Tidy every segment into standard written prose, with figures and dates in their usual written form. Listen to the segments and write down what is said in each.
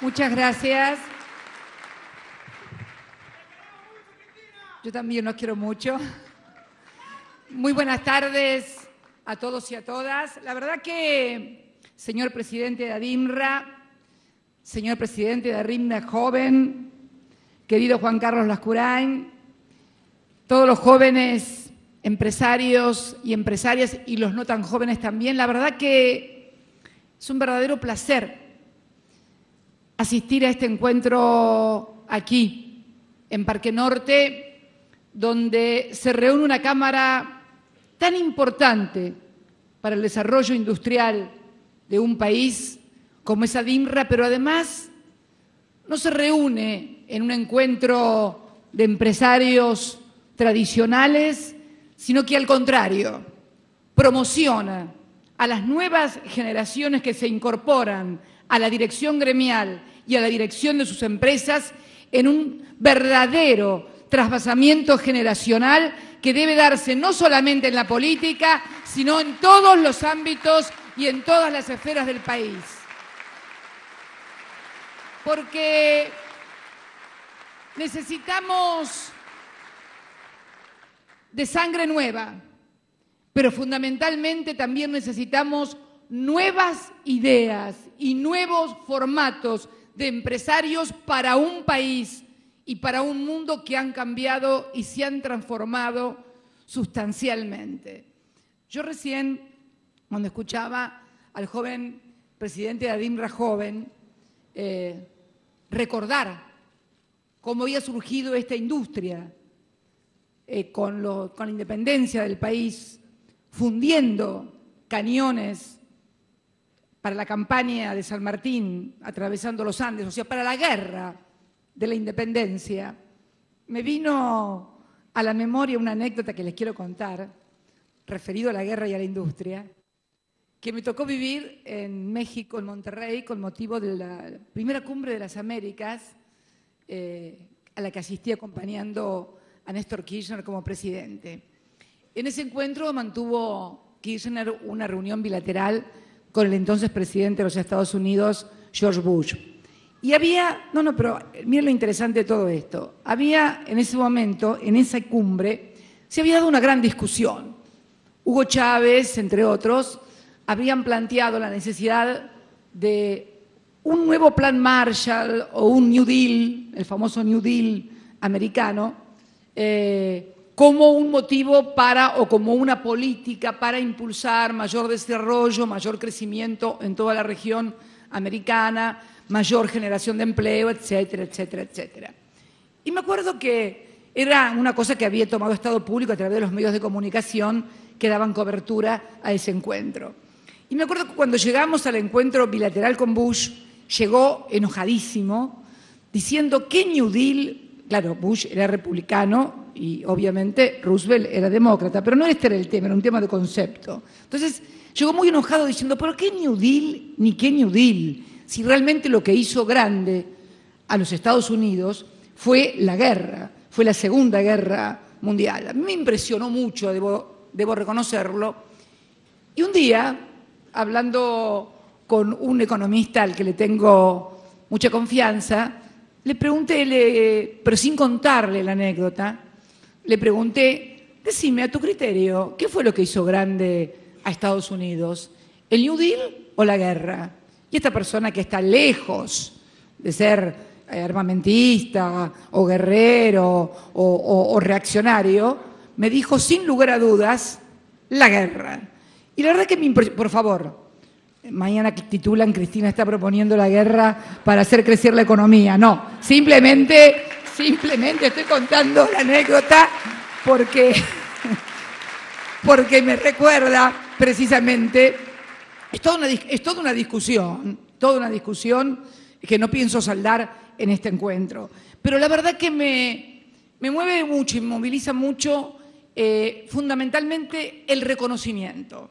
Muchas gracias. Yo también los quiero mucho. Muy buenas tardes a todos y a todas. La verdad que, señor presidente de ADIMRA, señor presidente de ADIMRA joven, querido Juan Carlos Lascurain, todos los jóvenes empresarios y empresarias y los no tan jóvenes también, la verdad que es un verdadero placer asistir a este encuentro aquí, en Parque Norte, donde se reúne una Cámara tan importante para el desarrollo industrial de un país como es ADIMRA, pero además no se reúne en un encuentro de empresarios tradicionales, sino que al contrario, promociona a las nuevas generaciones que se incorporan a la dirección gremial y a la dirección de sus empresas en un verdadero trasvasamiento generacional que debe darse no solamente en la política, sino en todos los ámbitos y en todas las esferas del país. Porque necesitamos de sangre nueva, pero fundamentalmente también necesitamos nuevas ideas y nuevos formatos de empresarios para un país y para un mundo que han cambiado y se han transformado sustancialmente. Yo recién, cuando escuchaba al joven presidente de ADIMRA joven, recordar cómo había surgido esta industria con la independencia del país, fundiendo cañones para la campaña de San Martín, atravesando los Andes, o sea, para la guerra de la independencia, me vino a la memoria una anécdota que les quiero contar, referido a la guerra y a la industria, que me tocó vivir en México, en Monterrey, con motivo de la primera cumbre de las Américas, a la que asistí acompañando a Néstor Kirchner como presidente. En ese encuentro mantuvo Kirchner una reunión bilateral con el entonces presidente de los Estados Unidos, George Bush. Y había, pero miren lo interesante de todo esto, había en ese momento, en esa cumbre, se había dado una gran discusión. Hugo Chávez, entre otros, habían planteado la necesidad de un nuevo plan Marshall o un New Deal, el famoso New Deal americano, como un motivo para o como una política para impulsar mayor desarrollo, mayor crecimiento en toda la región americana, mayor generación de empleo, etcétera, etcétera, etcétera. Y me acuerdo que era una cosa que había tomado Estado Público a través de los medios de comunicación que daban cobertura a ese encuentro. Y me acuerdo que cuando llegamos al encuentro bilateral con Bush, llegó enojadísimo, diciendo que New Deal, claro, Bush era republicano y obviamente Roosevelt era demócrata, pero no este era el tema, era un tema de concepto. Entonces llegó muy enojado diciendo, ¿pero qué New Deal ni qué New Deal? Si realmente lo que hizo grande a los Estados Unidos fue la guerra, fue la Segunda Guerra Mundial. A mí me impresionó mucho, debo reconocerlo. Y un día, hablando con un economista al que le tengo mucha confianza, le pregunté, pero sin contarle la anécdota, le pregunté, decime a tu criterio, ¿qué fue lo que hizo grande a Estados Unidos? ¿El New Deal o la guerra? Y esta persona que está lejos de ser armamentista o guerrero o reaccionario, me dijo sin lugar a dudas, la guerra. Y la verdad que me impresionó, por favor, mañana titulan Cristina está proponiendo la guerra para hacer crecer la economía. No, simplemente estoy contando la anécdota porque me recuerda precisamente, es toda una discusión que no pienso saldar en este encuentro. Pero la verdad que me mueve mucho y me moviliza mucho fundamentalmente el reconocimiento.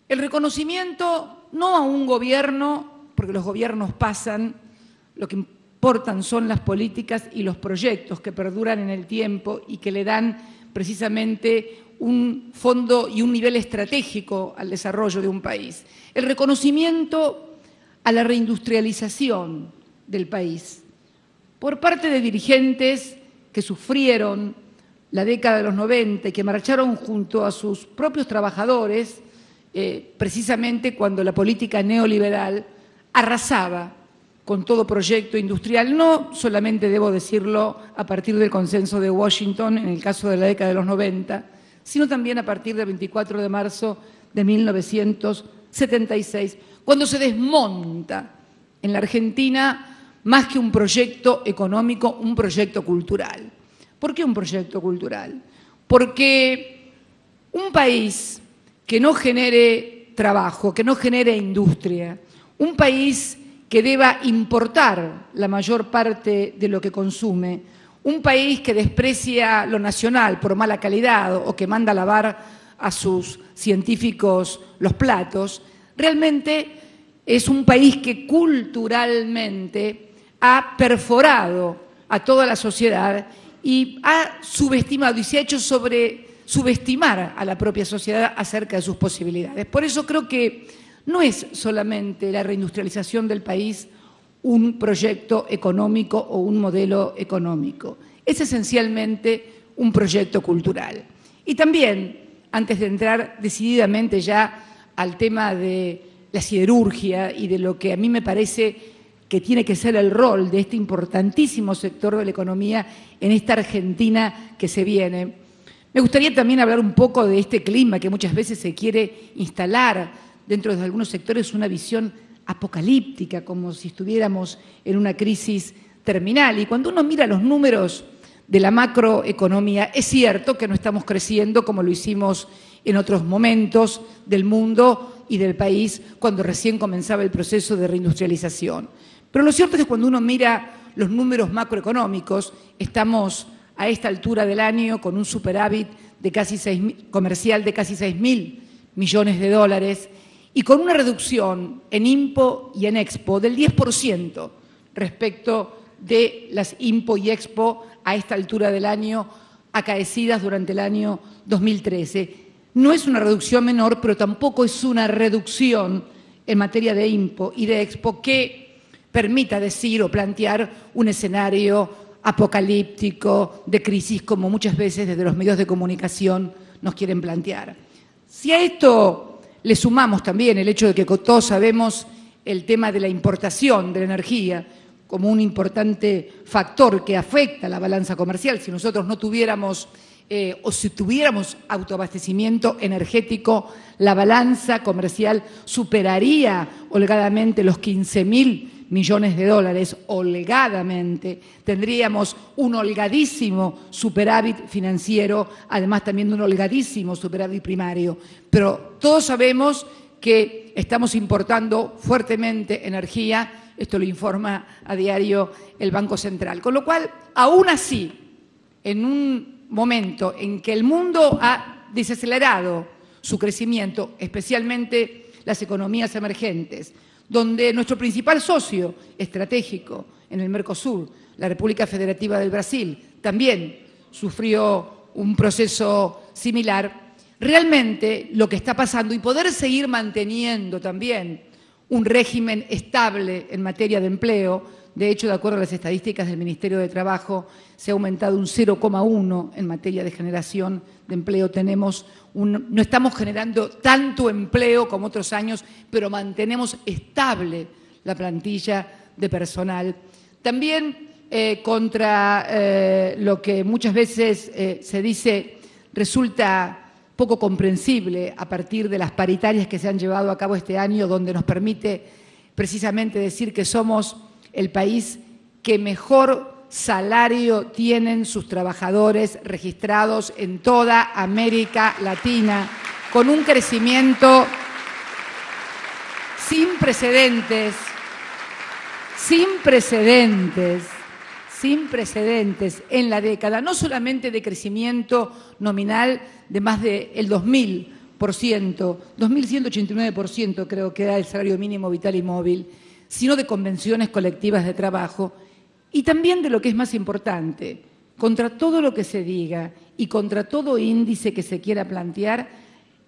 El reconocimiento no a un gobierno, porque los gobiernos pasan, lo que importan son las políticas y los proyectos que perduran en el tiempo y que le dan precisamente un fondo y un nivel estratégico al desarrollo de un país. El reconocimiento a la reindustrialización del país, por parte de dirigentes que sufrieron la década de los 90 y que marcharon junto a sus propios trabajadores, precisamente cuando la política neoliberal arrasaba con todo proyecto industrial, no solamente, debo decirlo, a partir del consenso de Washington, en el caso de la década de los 90, sino también a partir del 24 de marzo de 1976, cuando se desmonta en la Argentina más que un proyecto económico, un proyecto cultural. ¿Por qué un proyecto cultural? Porque un país que no genere trabajo, que no genere industria, un país que deba importar la mayor parte de lo que consume, un país que desprecia lo nacional por mala calidad o que manda a lavar a sus científicos los platos, realmente es un país que culturalmente ha perforado a toda la sociedad y ha subestimado y se ha hecho subestimar a la propia sociedad acerca de sus posibilidades. Por eso creo que no es solamente la reindustrialización del país un proyecto económico o un modelo económico, es esencialmente un proyecto cultural. Y también, antes de entrar decididamente ya al tema de la siderurgia y de lo que a mí me parece que tiene que ser el rol de este importantísimo sector de la economía en esta Argentina que se viene, me gustaría también hablar un poco de este clima que muchas veces se quiere instalar dentro de algunos sectores, una visión apocalíptica, como si estuviéramos en una crisis terminal. Y cuando uno mira los números de la macroeconomía, es cierto que no estamos creciendo como lo hicimos en otros momentos del mundo y del país cuando recién comenzaba el proceso de reindustrialización. Pero lo cierto es que cuando uno mira los números macroeconómicos, estamos a esta altura del año con un superávit de comercial de casi 6.000 millones de dólares y con una reducción en IMPO y en EXPO del 10% respecto de las IMPO y EXPO a esta altura del año acaecidas durante el año 2013. No es una reducción menor, pero tampoco es una reducción en materia de IMPO y de EXPO que permita decir o plantear un escenario apocalíptico de crisis como muchas veces desde los medios de comunicación nos quieren plantear. Si a esto le sumamos también el hecho de que todos sabemos el tema de la importación de la energía como un importante factor que afecta la balanza comercial. Si nosotros no tuviéramos o si tuviéramos autoabastecimiento energético, la balanza comercial superaría holgadamente los 15.000 millones de dólares, holgadamente. Tendríamos un holgadísimo superávit financiero, además también de un holgadísimo superávit primario. Pero todos sabemos que estamos importando fuertemente energía, esto lo informa a diario el Banco Central. Con lo cual, aún así, en un momento en que el mundo ha desacelerado su crecimiento, especialmente las economías emergentes, donde nuestro principal socio estratégico en el Mercosur, la República Federativa del Brasil, también sufrió un proceso similar, realmente lo que está pasando y poder seguir manteniendo también un régimen estable en materia de empleo. De hecho, de acuerdo a las estadísticas del Ministerio de Trabajo, se ha aumentado un 0,1 en materia de generación de empleo. No estamos generando tanto empleo como otros años, pero mantenemos estable la plantilla de personal. También contra lo que muchas veces se dice resulta poco comprensible a partir de las paritarias que se han llevado a cabo este año, donde nos permite precisamente decir que somos el país que mejor salario tienen sus trabajadores registrados en toda América Latina, con un crecimiento sin precedentes en la década, no solamente de crecimiento nominal de más del 2.000%, 2.189% creo que era el salario mínimo vital y móvil, sino de convenciones colectivas de trabajo y también de lo que es más importante, contra todo lo que se diga y contra todo índice que se quiera plantear,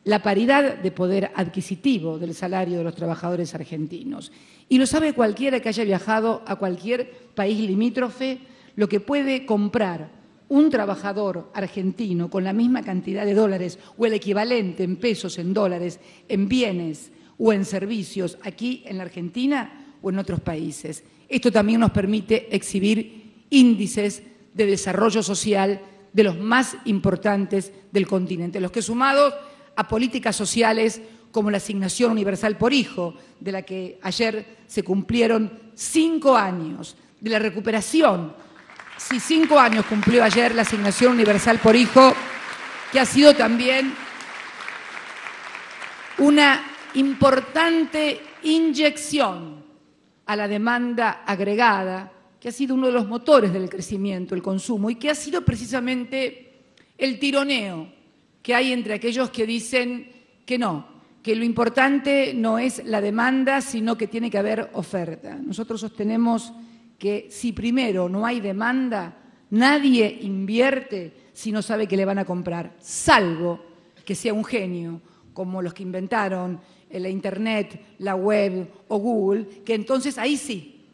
la paridad de poder adquisitivo del salario de los trabajadores argentinos. Y lo sabe cualquiera que haya viajado a cualquier país limítrofe, lo que puede comprar un trabajador argentino con la misma cantidad de dólares o el equivalente en pesos, en dólares, en bienes o en servicios aquí en la Argentina o en otros países. Esto también nos permite exhibir índices de desarrollo social de los más importantes del continente, los que sumados a políticas sociales como la asignación universal por hijo, de la que ayer se cumplieron 5 años, de la recuperación. Sí, 5 años cumplió ayer la asignación universal por hijo, que ha sido también una importante inyección a la demanda agregada, que ha sido uno de los motores del crecimiento, el consumo, y que ha sido precisamente el tironeo que hay entre aquellos que dicen que no, que lo importante no es la demanda, sino que tiene que haber oferta. Nosotros sostenemos que si primero no hay demanda, nadie invierte si no sabe que le van a comprar, salvo que sea un genio, como los que inventaron la Internet, la web o Google, que entonces ahí sí,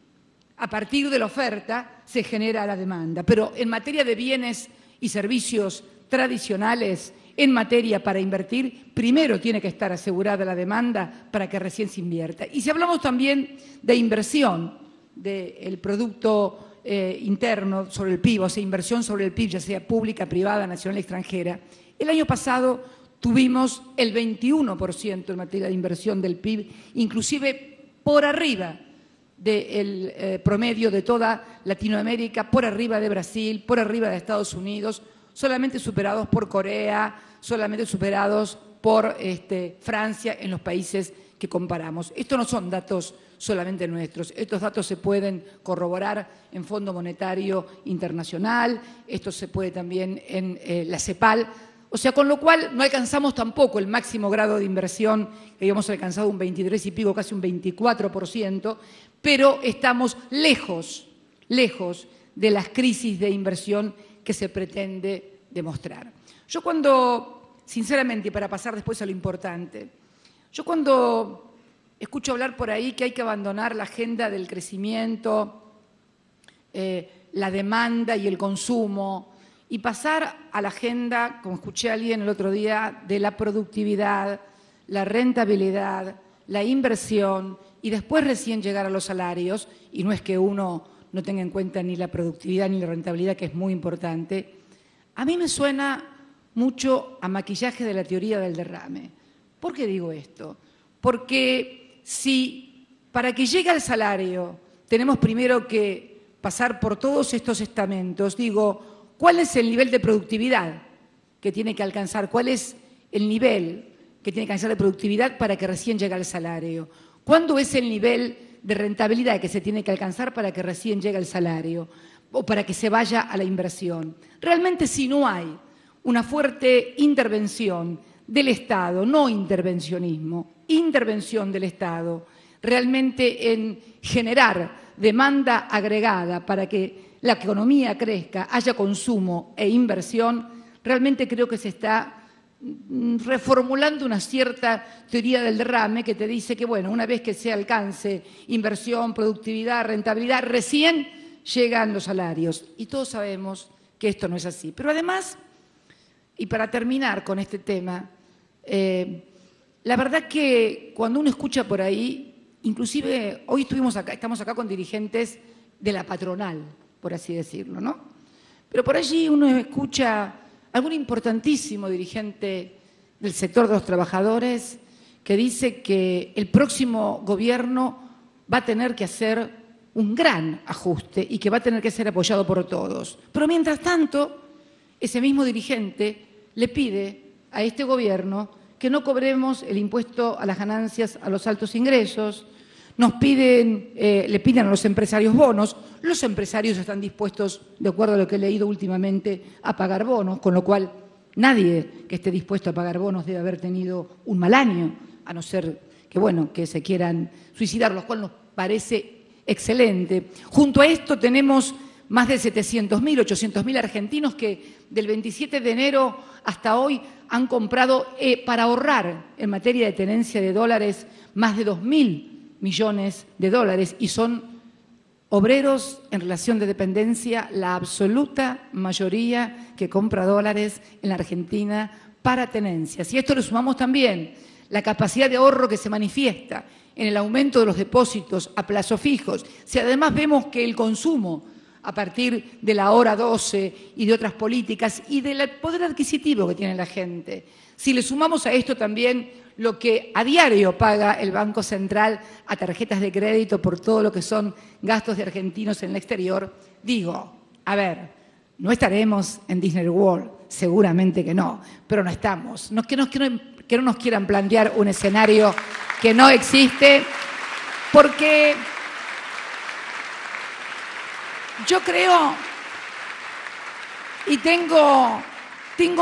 a partir de la oferta se genera la demanda. Pero en materia de bienes y servicios tradicionales, en materia para invertir, primero tiene que estar asegurada la demanda para que recién se invierta. Y si hablamos también de inversión del Producto Interno sobre el PIB, o sea, inversión sobre el PIB, ya sea pública, privada, nacional, extranjera, el año pasado tuvimos el 21% en materia de inversión del PIB, inclusive por arriba del promedio de toda Latinoamérica, por arriba de Brasil, por arriba de Estados Unidos, solamente superados por Corea, solamente superados por Francia en los países que comparamos. Estos no son datos solamente nuestros, estos datos se pueden corroborar en Fondo Monetario Internacional, esto se puede también en la CEPAL, o sea, con lo cual no alcanzamos tampoco el máximo grado de inversión, que habíamos alcanzado un 23 y pico, casi un 24%, pero estamos lejos de las crisis de inversión que se pretende demostrar. Yo cuando, sinceramente, y para pasar después a lo importante, yo cuando escucho hablar por ahí que hay que abandonar la agenda del crecimiento, la demanda y el consumo, y pasar a la agenda, como escuché a alguien el otro día, de la productividad, la rentabilidad, la inversión, y después recién llegar a los salarios, y no es que uno no tenga en cuenta ni la productividad ni la rentabilidad, que es muy importante. A mí me suena mucho a maquillaje de la teoría del derrame. ¿Por qué digo esto? Porque si para que llegue al salario tenemos primero que pasar por todos estos estamentos, digo, ¿cuál es el nivel de productividad que tiene que alcanzar? ¿Cuál es el nivel que tiene que alcanzar de productividad para que recién llegue al salario? ¿Cuándo es el nivel de rentabilidad que se tiene que alcanzar para que recién llegue al salario o para que se vaya a la inversión? Realmente, si no hay una fuerte intervención del Estado, no intervencionismo, intervención del Estado, realmente en generar demanda agregada para que la economía crezca, haya consumo e inversión, realmente creo que se está reformulando una cierta teoría del derrame que te dice que, bueno, una vez que se alcance inversión, productividad, rentabilidad, recién llegan los salarios. Y todos sabemos que esto no es así. Pero además, y para terminar con este tema, la verdad que cuando uno escucha por ahí, inclusive hoy estamos acá con dirigentes de la patronal, por así decirlo, ¿no? Pero por allí uno escucha algún importantísimo dirigente del sector de los trabajadores que dice que el próximo gobierno va a tener que hacer un gran ajuste y que va a tener que ser apoyado por todos. Pero mientras tanto, ese mismo dirigente le pide a este gobierno que no cobremos el impuesto a las ganancias a los altos ingresos, le piden a los empresarios bonos. Los empresarios están dispuestos, de acuerdo a lo que he leído últimamente, a pagar bonos, con lo cual nadie que esté dispuesto a pagar bonos debe haber tenido un mal año, a no ser que, bueno, que se quieran suicidar, lo cual nos parece excelente. Junto a esto tenemos más de 700.000, 800.000 argentinos que del 27 de enero hasta hoy han comprado para ahorrar en materia de tenencia de dólares más de 2.000 millones de dólares y son obreros en relación de dependencia, la absoluta mayoría que compra dólares en la Argentina para tenencias. Y a esto le sumamos también la capacidad de ahorro que se manifiesta en el aumento de los depósitos a plazo fijos. Si además vemos que el consumo a partir de la hora 12 y de otras políticas y del poder adquisitivo que tiene la gente, si le sumamos a esto también lo que a diario paga el Banco Central a tarjetas de crédito por todo lo que son gastos de argentinos en el exterior, digo, a ver, no estaremos en Disney World, seguramente que no, pero no estamos. Que no nos quieran plantear un escenario que no existe, porque yo creo y tengo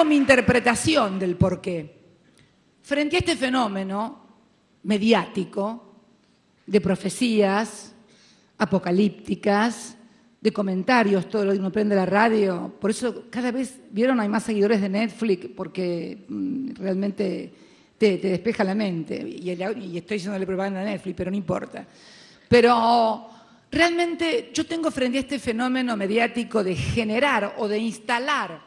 mi interpretación del porqué. Frente a este fenómeno mediático de profecías apocalípticas, de comentarios, todo lo que uno prende la radio, por eso cada vez, ¿vieron? Hay más seguidores de Netflix porque realmente te despeja la mente. Y estoy haciéndole propaganda a Netflix, pero no importa. Pero realmente yo tengo frente a este fenómeno mediático de generar o de instalar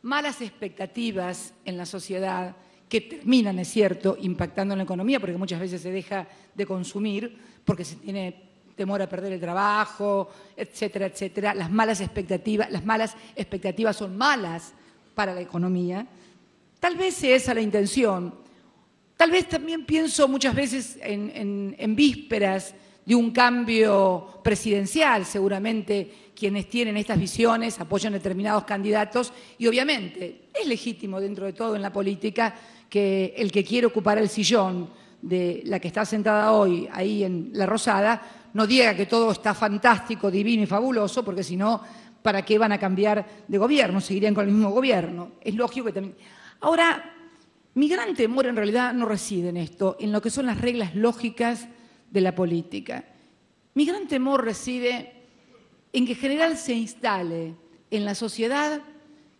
malas expectativas en la sociedad, que terminan, es cierto, impactando en la economía, porque muchas veces se deja de consumir, porque se tiene temor a perder el trabajo, etcétera, etcétera. Las malas expectativas son malas para la economía. Tal vez sea esa la intención. Tal vez también pienso muchas veces en vísperas de un cambio presidencial. Seguramente quienes tienen estas visiones apoyan determinados candidatos y obviamente es legítimo dentro de todo en la política que el que quiere ocupar el sillón de la que está sentada hoy ahí en La Rosada no diga que todo está fantástico, divino y fabuloso, porque si no, ¿para qué van a cambiar de gobierno? Seguirían con el mismo gobierno. Es lógico que también. Ahora, mi gran temor en realidad no reside en esto, en lo que son las reglas lógicas de la política. Mi gran temor reside en que en general se instale en la sociedad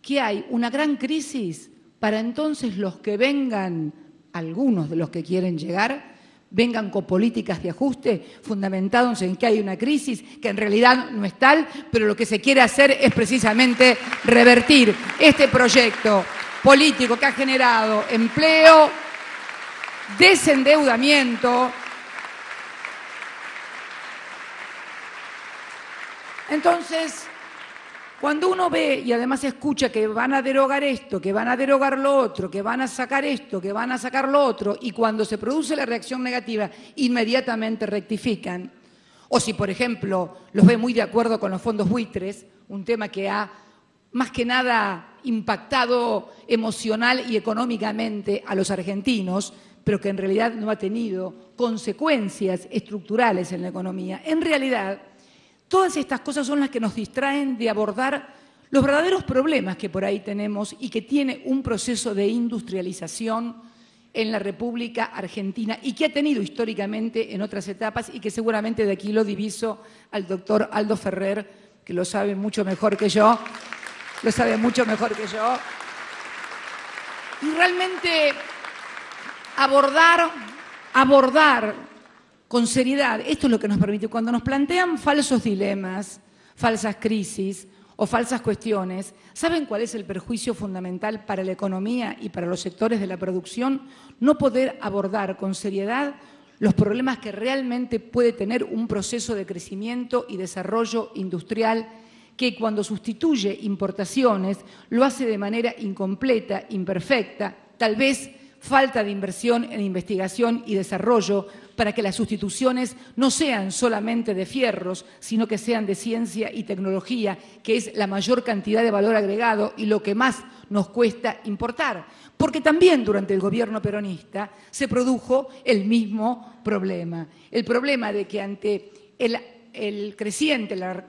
que hay una gran crisis para entonces los que vengan, algunos de los que quieren llegar, vengan con políticas de ajuste fundamentados en que hay una crisis que en realidad no es tal, pero lo que se quiere hacer es precisamente revertir este proyecto político que ha generado empleo, desendeudamiento. Entonces, cuando uno ve y además escucha que van a derogar esto, que van a derogar lo otro, que van a sacar esto, que van a sacar lo otro, y cuando se produce la reacción negativa, inmediatamente rectifican. O si, por ejemplo, los ve muy de acuerdo con los fondos buitres, un tema que ha más que nada impactado emocional y económicamente a los argentinos, pero que en realidad no ha tenido consecuencias estructurales en la economía. En realidad, todas estas cosas son las que nos distraen de abordar los verdaderos problemas que por ahí tenemos y que tiene un proceso de industrialización en la República Argentina y que ha tenido históricamente en otras etapas y que seguramente de aquí lo diviso al doctor Aldo Ferrer, que lo sabe mucho mejor que yo, Y realmente abordar con seriedad, esto es lo que nos permite, cuando nos plantean falsos dilemas, falsas crisis o falsas cuestiones, ¿saben cuál es el perjuicio fundamental para la economía y para los sectores de la producción? No poder abordar con seriedad los problemas que realmente puede tener un proceso de crecimiento y desarrollo industrial que cuando sustituye importaciones lo hace de manera incompleta, imperfecta, tal vez falta de inversión en investigación y desarrollo para que las sustituciones no sean solamente de fierros, sino que sean de ciencia y tecnología, que es la mayor cantidad de valor agregado y lo que más nos cuesta importar. Porque también durante el gobierno peronista se produjo el mismo problema. El problema de que ante la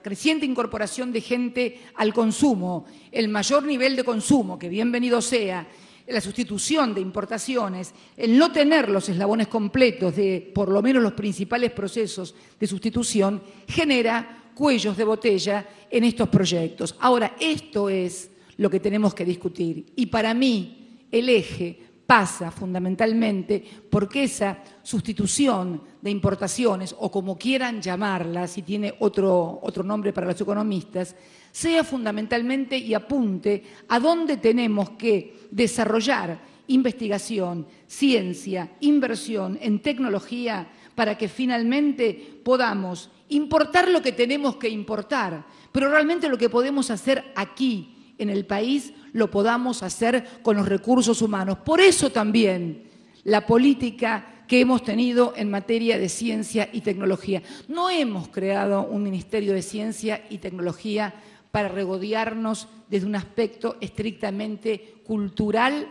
creciente incorporación de gente al consumo, el mayor nivel de consumo, que bienvenido sea, la sustitución de importaciones, el no tener los eslabones completos de por lo menos los principales procesos de sustitución, genera cuellos de botella en estos proyectos. Ahora, esto es lo que tenemos que discutir. Y para mí, el eje pasa fundamentalmente porque esa sustitución de importaciones, o como quieran llamarla, si tiene otro nombre para los economistas, sea fundamentalmente y apunte a dónde tenemos que desarrollar investigación, ciencia, inversión en tecnología para que finalmente podamos importar lo que tenemos que importar, pero realmente lo que podemos hacer aquí en el país lo podamos hacer con los recursos humanos. Por eso también la política que hemos tenido en materia de ciencia y tecnología. No hemos creado un Ministerio de Ciencia y Tecnología para regodearnos desde un aspecto estrictamente cultural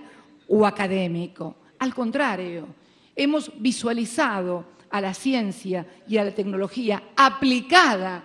o académico. Al contrario, hemos visualizado a la ciencia y a la tecnología aplicada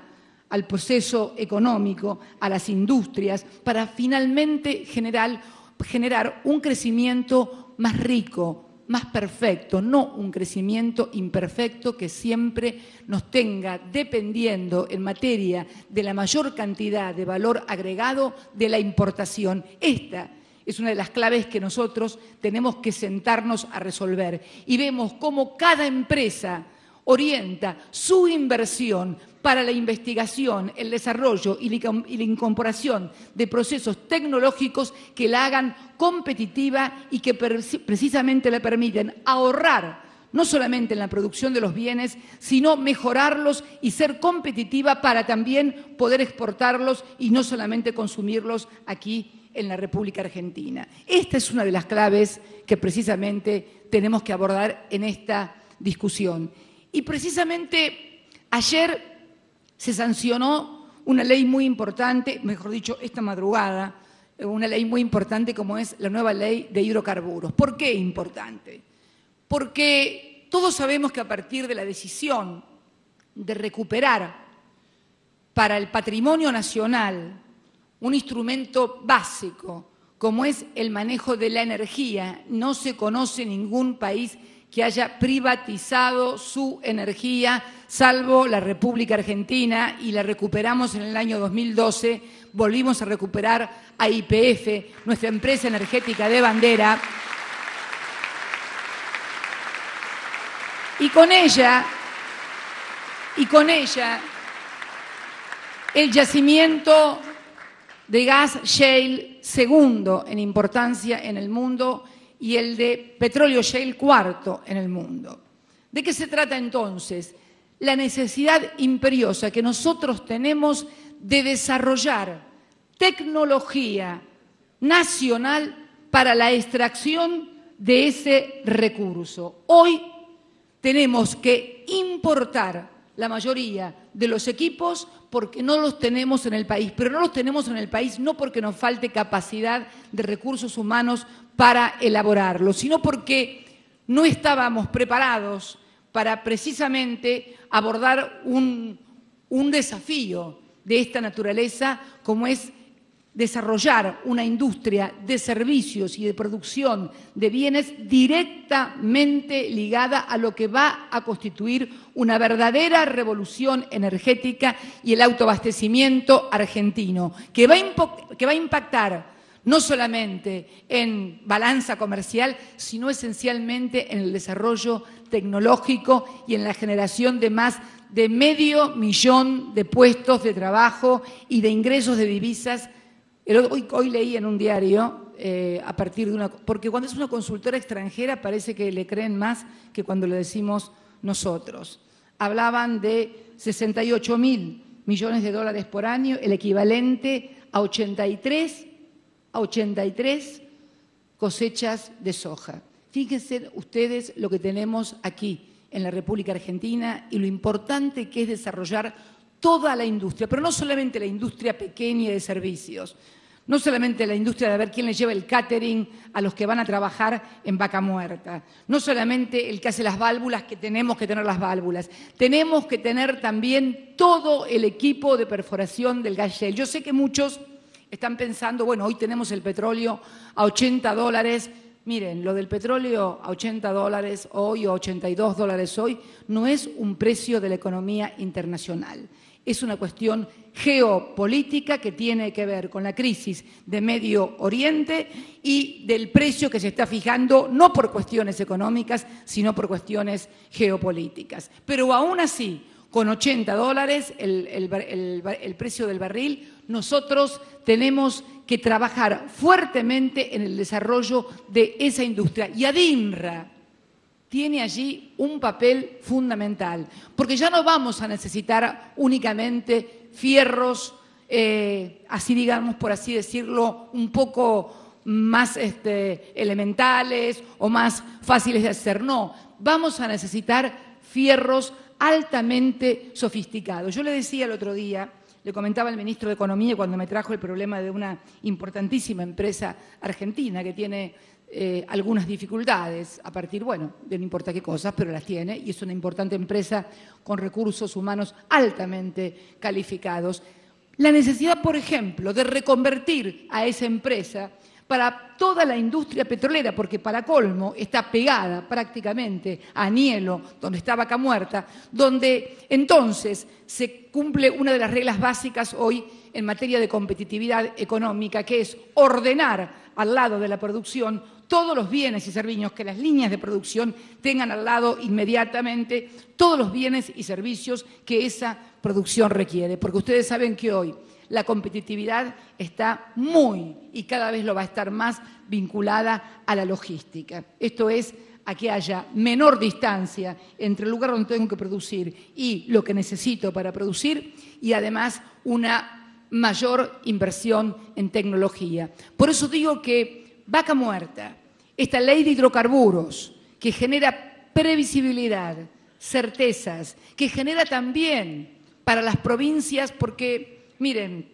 al proceso económico, a las industrias, para finalmente generar un crecimiento más rico, más perfecto, no un crecimiento imperfecto que siempre nos tenga dependiendo en materia de la mayor cantidad de valor agregado de la importación. Esta es una de las claves que nosotros tenemos que sentarnos a resolver. Y vemos cómo cada empresa orienta su inversión para la investigación, el desarrollo y la incorporación de procesos tecnológicos que la hagan competitiva y que precisamente le permiten ahorrar no solamente en la producción de los bienes, sino mejorarlos y ser competitiva para también poder exportarlos y no solamente consumirlos aquí en la República Argentina. Esta es una de las claves que precisamente tenemos que abordar en esta discusión. Y precisamente ayer se sancionó una ley muy importante, mejor dicho, esta madrugada, una ley muy importante como es la nueva ley de hidrocarburos. ¿Por qué importante? Porque todos sabemos que a partir de la decisión de recuperar para el patrimonio nacional un instrumento básico como es el manejo de la energía, no se conoce ningún país que haya privatizado su energía, salvo la República Argentina, y la recuperamos en el año 2012, volvimos a recuperar a YPF, nuestra empresa energética de bandera, y con ella el yacimiento de gas shale segundo en importancia en el mundo y el de petróleo shale cuarto en el mundo. ¿De qué se trata entonces? La necesidad imperiosa que nosotros tenemos de desarrollar tecnología nacional para la extracción de ese recurso. Hoy tenemos que importar la mayoría de los equipos porque no los tenemos en el país, pero no los tenemos en el país no porque nos falte capacidad de recursos humanos para elaborarlos, sino porque no estábamos preparados para precisamente abordar un desafío de esta naturaleza como es desarrollar una industria de servicios y de producción de bienes directamente ligada a lo que va a constituir una verdadera revolución energética y el autoabastecimiento argentino, que va a impactar no solamente en balanza comercial, sino esencialmente en el desarrollo tecnológico y en la generación de más de 500.000 de puestos de trabajo y de ingresos de divisas. Hoy leí en un diario, a partir de porque cuando es una consultora extranjera parece que le creen más que cuando le decimos nosotros. Hablaban de 68.000 millones de dólares por año, el equivalente a 83 cosechas de soja. Fíjense ustedes lo que tenemos aquí en la República Argentina y lo importante que es desarrollar toda la industria, pero no solamente la industria pequeña de servicios, no solamente la industria de ver quién le lleva el catering a los que van a trabajar en Vaca Muerta, no solamente el que hace las válvulas, que tenemos que tener las válvulas, tenemos que tener también todo el equipo de perforación del gas shale. Yo sé que muchos están pensando, bueno, hoy tenemos el petróleo a $80, Miren, lo del petróleo a $80 hoy o $82 hoy no es un precio de la economía internacional. Es una cuestión geopolítica que tiene que ver con la crisis de Medio Oriente y del precio que se está fijando no por cuestiones económicas, sino por cuestiones geopolíticas. Pero aún así, con $80 el precio del barril, nosotros tenemos que trabajar fuertemente en el desarrollo de esa industria. Y ADINRA tiene allí un papel fundamental, porque ya no vamos a necesitar únicamente fierros, así digamos, por así decirlo, un poco más elementales o más fáciles de hacer. No, vamos a necesitar fierros altamente sofisticados. Yo le decía el otro día, le comentaba al ministro de Economía cuando me trajo el problema de una importantísima empresa argentina que tiene algunas dificultades a partir, bueno, de no importa qué cosas, pero las tiene, y es una importante empresa con recursos humanos altamente calificados. La necesidad, por ejemplo, de reconvertir a esa empresa para toda la industria petrolera, porque para colmo está pegada prácticamente a Anielo, donde está Vaca Muerta, donde entonces se cumple una de las reglas básicas hoy en materia de competitividad económica, que es ordenar al lado de la producción todos los bienes y servicios, que las líneas de producción tengan al lado inmediatamente todos los bienes y servicios que esa producción requiere, porque ustedes saben que hoy la competitividad está muy, y cada vez lo va a estar más, vinculada a la logística. Esto es a que haya menor distancia entre el lugar donde tengo que producir y lo que necesito para producir, y además una mayor inversión en tecnología. Por eso digo que Vaca Muerta, esta ley de hidrocarburos, que genera previsibilidad, certezas, que genera también para las provincias, porque miren,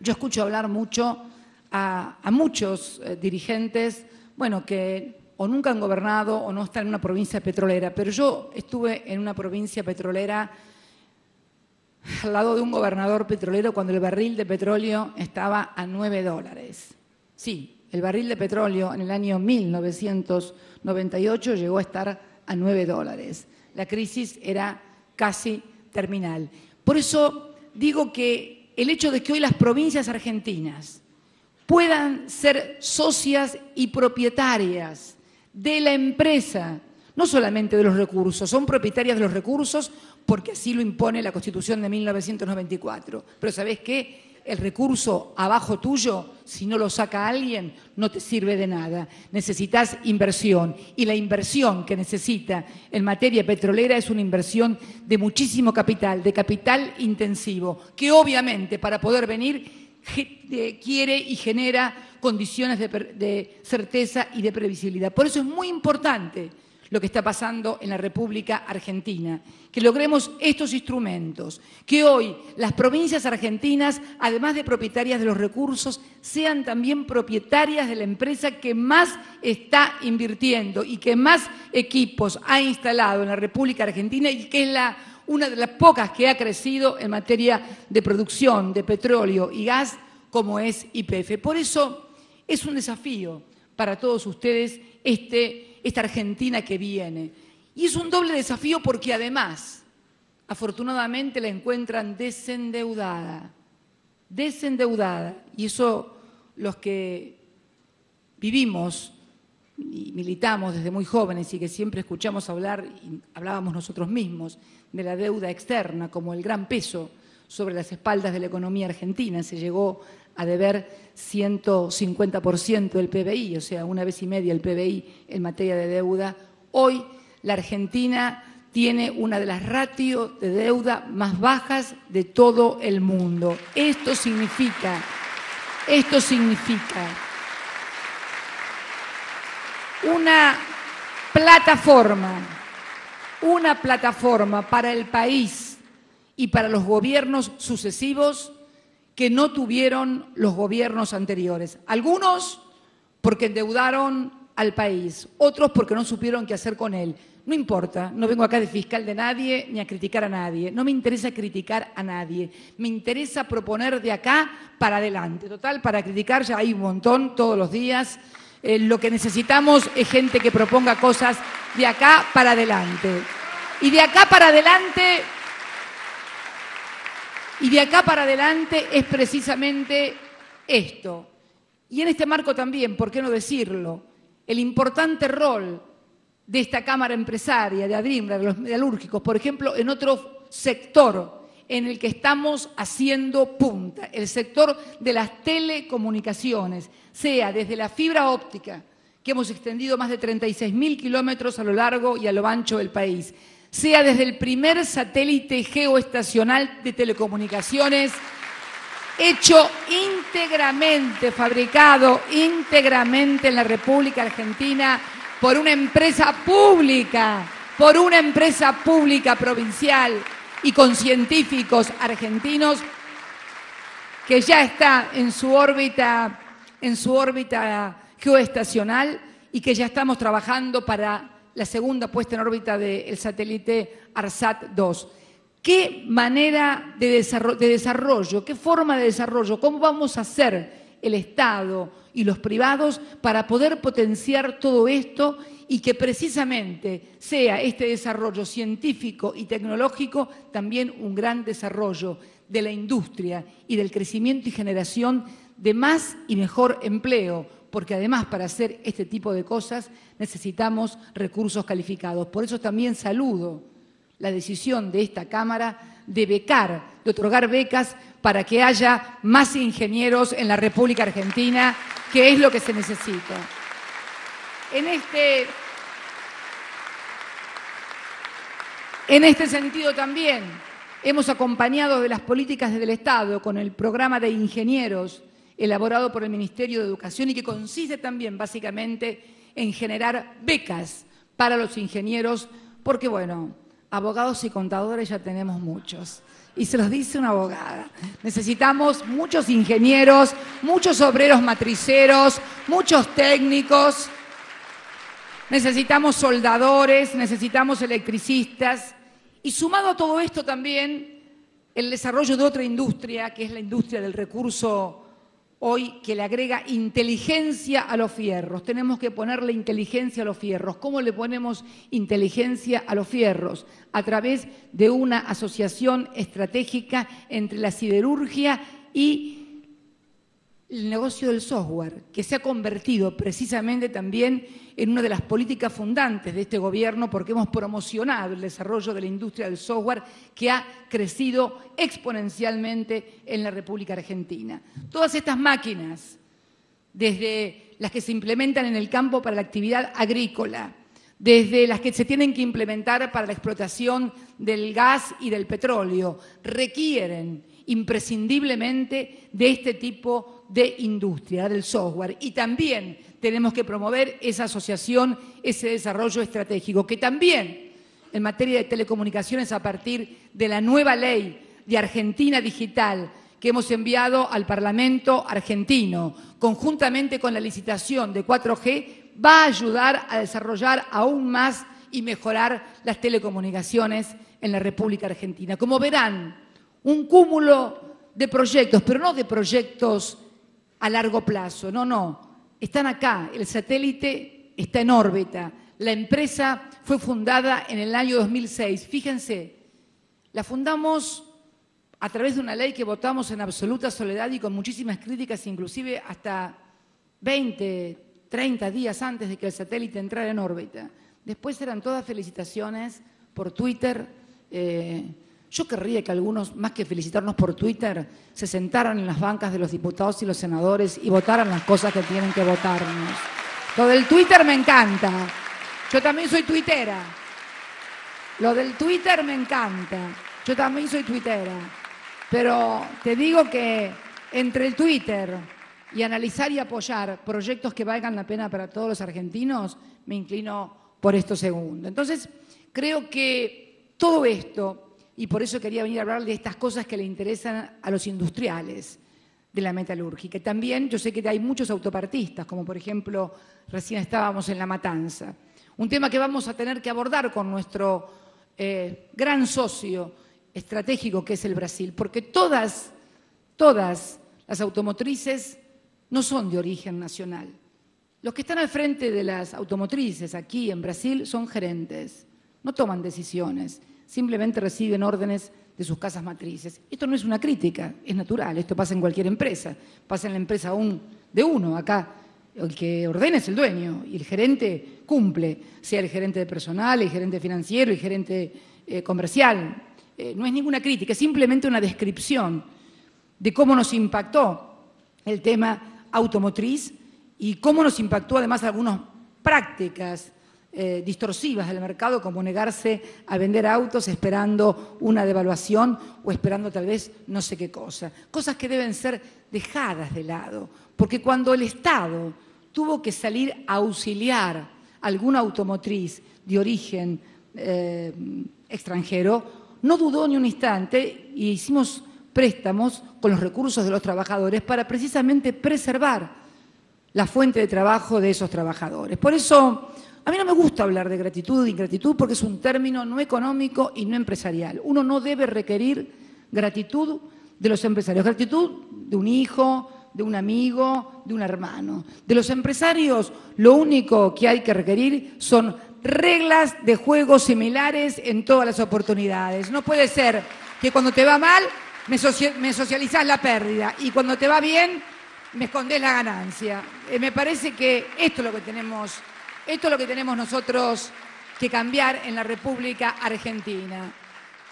yo escucho hablar mucho a muchos dirigentes, bueno, que o nunca han gobernado o no están en una provincia petrolera, pero yo estuve en una provincia petrolera al lado de un gobernador petrolero cuando el barril de petróleo estaba a $9. Sí, el barril de petróleo en el año 1998 llegó a estar a $9. La crisis era casi terminal. Por eso digo que el hecho de que hoy las provincias argentinas puedan ser socias y propietarias de la empresa, no solamente de los recursos, son propietarias de los recursos porque así lo impone la Constitución de 1994. Pero ¿sabés qué? El recurso abajo tuyo, si no lo saca alguien, no te sirve de nada. Necesitas inversión, y la inversión que necesita en materia petrolera es una inversión de muchísimo capital, de capital intensivo, que obviamente para poder venir quiere y genera condiciones de certeza y de previsibilidad. Por eso es muy importante lo que está pasando en la República Argentina, que logremos estos instrumentos, que hoy las provincias argentinas, además de propietarias de los recursos, sean también propietarias de la empresa que más está invirtiendo y que más equipos ha instalado en la República Argentina, y que es una de las pocas que ha crecido en materia de producción de petróleo y gas, como es YPF. Por eso es un desafío para todos ustedes esta Argentina que viene. Y es un doble desafío porque además, afortunadamente, la encuentran desendeudada. Y eso, los que vivimos y militamos desde muy jóvenes y que siempre escuchamos hablar, y hablábamos nosotros mismos, de la deuda externa como el gran peso sobre las espaldas de la economía argentina. Se llegó a deber 150% del PBI, o sea, 1,5 veces el PBI en materia de deuda. Hoy la Argentina tiene una de las ratios de deuda más bajas de todo el mundo. Esto significa una plataforma para el país y para los gobiernos sucesivos que no tuvieron los gobiernos anteriores. Algunos porque endeudaron al país, otros porque no supieron qué hacer con él. No importa, no vengo acá de fiscal de nadie ni a criticar a nadie. No me interesa criticar a nadie. Me interesa proponer de acá para adelante. Total, para criticar ya hay un montón todos los días. Lo que necesitamos es gente que proponga cosas de acá para adelante. Y de acá para adelante es precisamente esto. Y en este marco también, ¿por qué no decirlo? El importante rol de esta Cámara Empresaria, de ADRIMRA, de los metalúrgicos, por ejemplo, en otro sector en el que estamos haciendo punta, el sector de las telecomunicaciones, sea desde la fibra óptica, que hemos extendido más de 36.000 kilómetros a lo largo y a lo ancho del país, sea desde el primer satélite geoestacional de telecomunicaciones, hecho íntegramente, fabricado íntegramente en la República Argentina por una empresa pública provincial y con científicos argentinos que ya está en su órbita geoestacional y que ya estamos trabajando para la segunda puesta en órbita del satélite ARSAT-2. ¿Qué manera de desarrollo, qué forma de desarrollo, cómo vamos a hacer el Estado y los privados para poder potenciar todo esto y que precisamente sea este desarrollo científico y tecnológico también un gran desarrollo de la industria y del crecimiento y generación de más y mejor empleo? Porque además para hacer este tipo de cosas necesitamos recursos calificados. Por eso también saludo la decisión de esta Cámara de becar, de otorgar becas para que haya más ingenieros en la República Argentina, que es lo que se necesita. En este sentido también hemos acompañado de las políticas del Estado con el programa de ingenieros elaborado por el Ministerio de Educación y que consiste también básicamente en generar becas para los ingenieros, porque bueno, abogados y contadores ya tenemos muchos. Y se los dice una abogada. Necesitamos muchos ingenieros, muchos obreros matriceros, muchos técnicos. Necesitamos soldadores, necesitamos electricistas. Y sumado a todo esto también el desarrollo de otra industria, que es la industria del recurso hoy, que le agrega inteligencia a los fierros. Tenemos que ponerle inteligencia a los fierros. ¿Cómo le ponemos inteligencia a los fierros? A través de una asociación estratégica entre la siderurgia y el negocio del software, que se ha convertido precisamente también en una de las políticas fundantes de este gobierno, porque hemos promocionado el desarrollo de la industria del software que ha crecido exponencialmente en la República Argentina. Todas estas máquinas, desde las que se implementan en el campo para la actividad agrícola, desde las que se tienen que implementar para la explotación del gas y del petróleo, requieren imprescindiblemente de este tipo de industria, del software. Y también tenemos que promover esa asociación, ese desarrollo estratégico, que también en materia de telecomunicaciones, a partir de la nueva ley de Argentina Digital que hemos enviado al Parlamento argentino, conjuntamente con la licitación de 4G, va a ayudar a desarrollar aún más y mejorar las telecomunicaciones en la República Argentina. Como verán, un cúmulo de proyectos, pero no de proyectos a largo plazo, no. Están acá, el satélite está en órbita. La empresa fue fundada en el año 2006. Fíjense, la fundamos a través de una ley que votamos en absoluta soledad y con muchísimas críticas, inclusive hasta 20, 30 días antes de que el satélite entrara en órbita. Después eran todas felicitaciones por Twitter. Yo querría que algunos, más que felicitarnos por Twitter, se sentaran en las bancas de los diputados y los senadores y votaran las cosas que tienen que votarnos. Lo del Twitter me encanta. Yo también soy tuitera. Lo del Twitter me encanta. Yo también soy tuitera. Pero te digo que entre el Twitter y analizar y apoyar proyectos que valgan la pena para todos los argentinos, me inclino por esto segundo. Entonces, creo que todo esto, y por eso quería venir a hablar de estas cosas que le interesan a los industriales de la metalúrgica. También yo sé que hay muchos autopartistas, como por ejemplo, recién estábamos en La Matanza. Un tema que vamos a tener que abordar con nuestro gran socio estratégico que es el Brasil, porque todas las automotrices no son de origen nacional. Los que están al frente de las automotrices aquí en Brasil son gerentes, no toman decisiones, simplemente reciben órdenes de sus casas matrices. Esto no es una crítica, es natural, esto pasa en cualquier empresa, pasa en la empresa de uno, acá el que ordena es el dueño y el gerente cumple, sea el gerente de personal, el gerente financiero, el gerente comercial. No es ninguna crítica, es simplemente una descripción de cómo nos impactó el tema automotriz y cómo nos impactó además algunas prácticas distorsivas del mercado, como negarse a vender autos esperando una devaluación o esperando tal vez no sé qué cosa. Cosas que deben ser dejadas de lado, porque cuando el Estado tuvo que salir a auxiliar alguna automotriz de origen extranjero, no dudó ni un instante y hicimos préstamos con los recursos de los trabajadores para precisamente preservar la fuente de trabajo de esos trabajadores. Por eso, a mí no me gusta hablar de gratitud e ingratitud porque es un término no económico y no empresarial. Uno no debe requerir gratitud de los empresarios, gratitud de un hijo, de un amigo, de un hermano. De los empresarios, lo único que hay que requerir son reglas de juego similares en todas las oportunidades. No puede ser que cuando te va mal me socializás la pérdida y cuando te va bien me escondés la ganancia. Me parece que esto es lo que tenemos nosotros que cambiar en la República Argentina.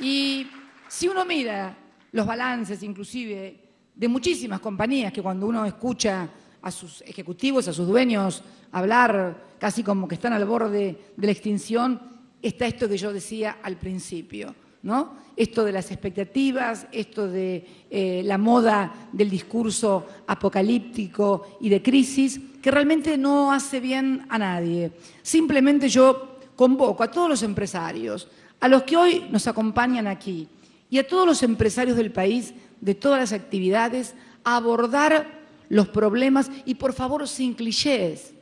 Y si uno mira los balances, inclusive, de muchísimas compañías, que cuando uno escucha a sus ejecutivos, a sus dueños, hablar casi como que están al borde de la extinción, está esto que yo decía al principio, ¿no? Esto de las expectativas, esto de la moda del discurso apocalíptico y de crisis, que realmente no hace bien a nadie. Simplemente yo convoco a todos los empresarios, a los que hoy nos acompañan aquí, y a todos los empresarios del país, de todas las actividades, a abordar los problemas y, por favor, sin clichés,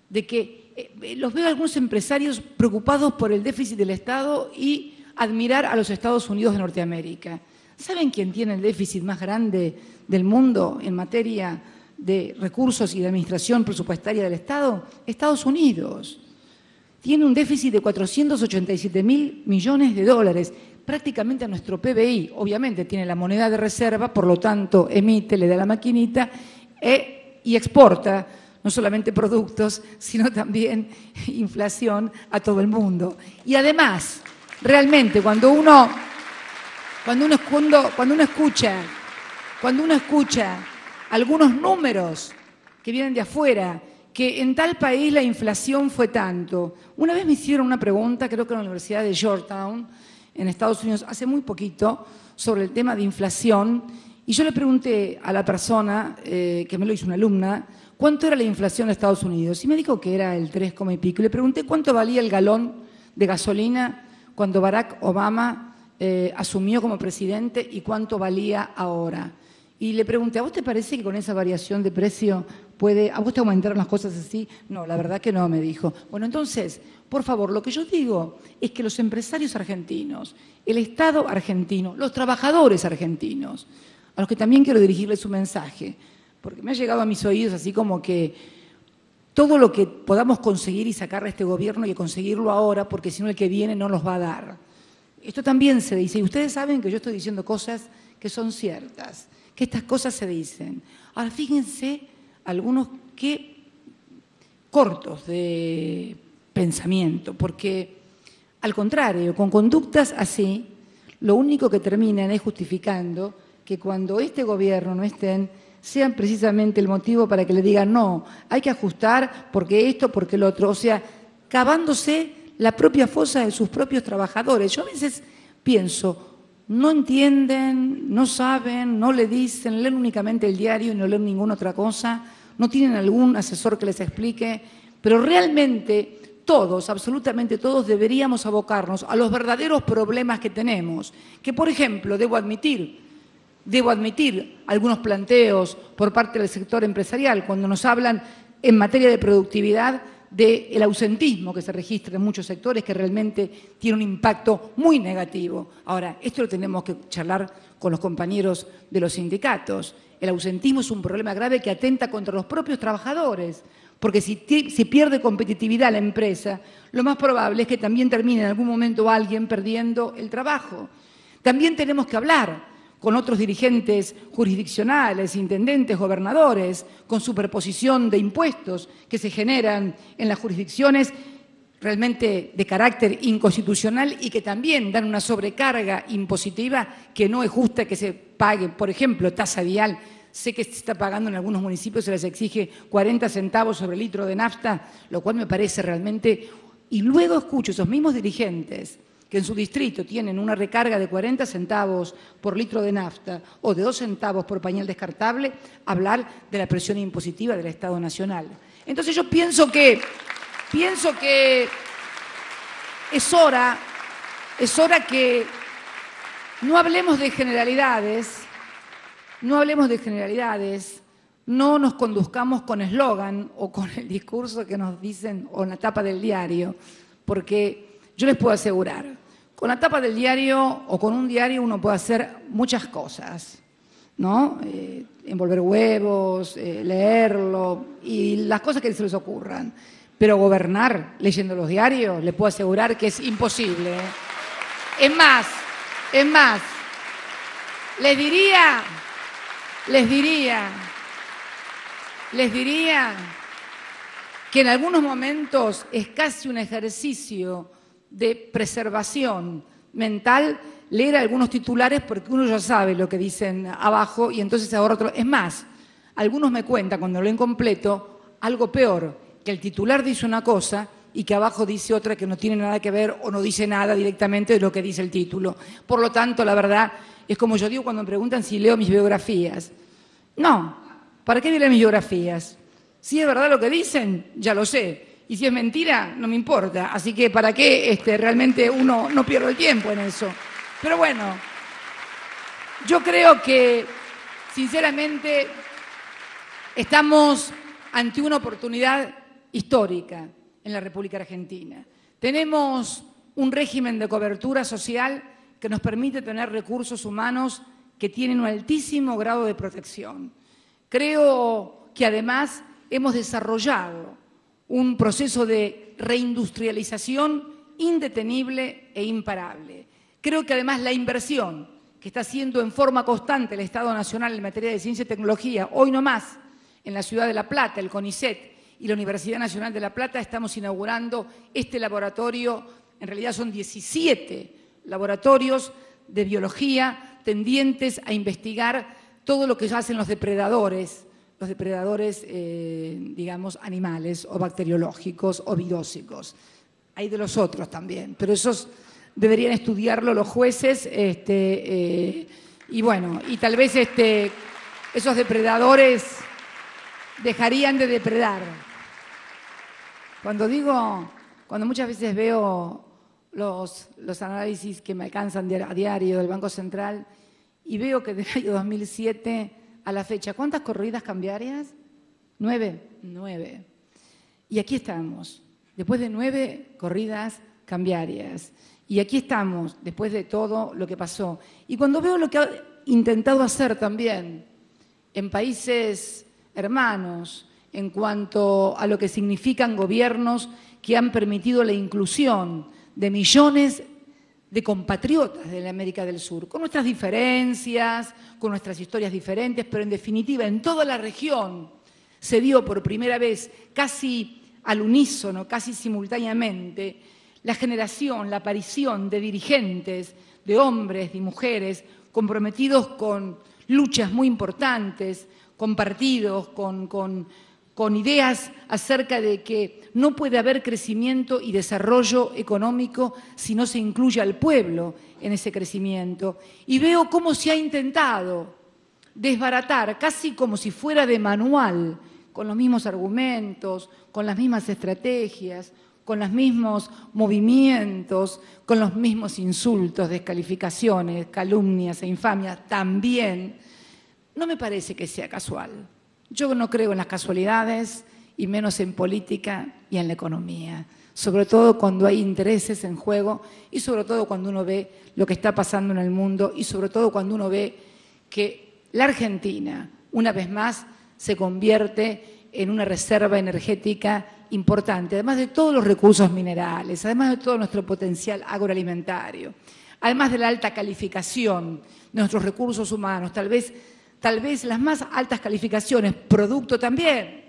de que los veo a algunos empresarios preocupados por el déficit del Estado y admirar a los Estados Unidos de Norteamérica. ¿Saben quién tiene el déficit más grande del mundo en materia de recursos y de administración presupuestaria del Estado? Estados Unidos. Tiene un déficit de 487.000 millones de dólares, prácticamente a nuestro PBI. Obviamente tiene la moneda de reserva, por lo tanto emite, le da la maquinita y exporta no solamente productos, sino también inflación a todo el mundo. Y además, realmente, cuando uno escucha algunos números que vienen de afuera, que en tal país la inflación fue tanto. Una vez me hicieron una pregunta, creo que en la Universidad de Georgetown, en Estados Unidos, hace muy poquito, sobre el tema de inflación, y yo le pregunté a la persona, que me lo hizo una alumna, cuánto era la inflación de Estados Unidos, y me dijo que era el 3, y pico. Y le pregunté cuánto valía el galón de gasolina cuando Barack Obama asumió como presidente y cuánto valía ahora. Y le pregunté, ¿a vos te parece que con esa variación de precio a vos te aumentaron las cosas así? No, la verdad que no, me dijo. Bueno, entonces, por favor, lo que yo digo es que los empresarios argentinos, el Estado argentino, los trabajadores argentinos, a los que también quiero dirigirles un mensaje, porque me ha llegado a mis oídos así como que todo lo que podamos conseguir y sacar a este gobierno hay que conseguirlo ahora, porque si no el que viene no los va a dar. Esto también se dice, y ustedes saben que yo estoy diciendo cosas que son ciertas, que estas cosas se dicen. Ahora, fíjense algunos que cortos de pensamiento, porque al contrario, con conductas así, lo único que terminan es justificando que cuando este gobierno no estén, sean precisamente el motivo para que le digan no, hay que ajustar porque esto, porque lo otro, o sea, cavándose la propia fosa de sus propios trabajadores. Yo a veces pienso, no entienden, no saben, no le dicen, leen únicamente el diario y no leen ninguna otra cosa, no tienen algún asesor que les explique, pero realmente todos, absolutamente todos, deberíamos abocarnos a los verdaderos problemas que tenemos, que por ejemplo, debo admitir algunos planteos por parte del sector empresarial cuando nos hablan en materia de productividad del ausentismo que se registra en muchos sectores que realmente tiene un impacto muy negativo. Ahora, esto lo tenemos que charlar con los compañeros de los sindicatos. El ausentismo es un problema grave que atenta contra los propios trabajadores, Porque si pierde competitividad la empresa, lo más probable es que también termine en algún momento alguien perdiendo el trabajo. También tenemos que hablar con otros dirigentes jurisdiccionales, intendentes, gobernadores, con superposición de impuestos que se generan en las jurisdicciones realmente de carácter inconstitucional y que también dan una sobrecarga impositiva que no es justa que se pague. Por ejemplo, tasa vial. Sé que se está pagando en algunos municipios, se les exige 40 centavos sobre el litro de nafta, lo cual me parece realmente... Y luego escucho esos mismos dirigentes que en su distrito tienen una recarga de 40 centavos por litro de nafta o de 2 centavos por pañal descartable, hablar de la presión impositiva del Estado Nacional. Entonces yo pienso que es hora que no hablemos de generalidades, no nos conduzcamos con eslogan o con el discurso que nos dicen o en la tapa del diario, porque yo les puedo asegurar, con la tapa del diario o con un diario uno puede hacer muchas cosas, ¿no? Envolver huevos, leerlo y las cosas que se les ocurran. Pero gobernar leyendo los diarios, les puedo asegurar que es imposible. Es más, les diría que en algunos momentos es casi un ejercicio de preservación mental leer algunos titulares porque uno ya sabe lo que dicen abajo y entonces ahora otro. Es más, algunos me cuentan cuando lo leen completo algo peor, que el titular dice una cosa y que abajo dice otra que no tiene nada que ver o no dice nada directamente de lo que dice el título. Por lo tanto, la verdad, es como yo digo cuando me preguntan si leo mis biografías. No, ¿para qué leer mis biografías? Si es verdad lo que dicen, ya lo sé. Y si es mentira, no me importa. Así que ¿para qué realmente uno no pierde el tiempo en eso? Pero bueno, yo creo que, sinceramente, estamos ante una oportunidad histórica en la República Argentina. Tenemos un régimen de cobertura social que nos permite tener recursos humanos que tienen un altísimo grado de protección. Creo que además hemos desarrollado un proceso de reindustrialización indetenible e imparable. Creo que además la inversión que está haciendo en forma constante el Estado Nacional en materia de ciencia y tecnología, hoy no más, en la ciudad de La Plata, el CONICET y la Universidad Nacional de La Plata, estamos inaugurando este laboratorio, en realidad son 17 laboratorios de biología tendientes a investigar todo lo que hacen los depredadores, digamos, animales o bacteriológicos o virósicos. Hay de los otros también, pero esos deberían estudiarlo los jueces y bueno, y tal vez esos depredadores dejarían de depredar. Cuando muchas veces veo los análisis que me alcanzan a diario del Banco Central y veo que del año 2007 a la fecha, ¿cuántas corridas cambiarias? 9. Y aquí estamos, después de 9 corridas cambiarias. Y aquí estamos, después de todo lo que pasó. Y cuando veo lo que ha intentado hacer también en países hermanos, en cuanto a lo que significan gobiernos que han permitido la inclusión de millones de compatriotas de la América del Sur, con nuestras diferencias, con nuestras historias diferentes, pero en definitiva en toda la región se dio por primera vez, casi al unísono, casi simultáneamente, la generación, la aparición de dirigentes, de hombres y mujeres comprometidos con luchas muy importantes, con partidos, con ideas acerca de que no puede haber crecimiento y desarrollo económico si no se incluye al pueblo en ese crecimiento. Y veo cómo se ha intentado desbaratar, casi como si fuera de manual, con los mismos argumentos, con las mismas estrategias, con los mismos movimientos, con los mismos insultos, descalificaciones, calumnias e infamias también. No me parece que sea casual. Yo no creo en las casualidades y menos en política y en la economía, sobre todo cuando hay intereses en juego y sobre todo cuando uno ve lo que está pasando en el mundo y sobre todo cuando uno ve que la Argentina, una vez más, se convierte en una reserva energética importante, además de todos los recursos minerales, además de todo nuestro potencial agroalimentario, además de la alta calificación de nuestros recursos humanos, tal vez las más altas calificaciones, producto también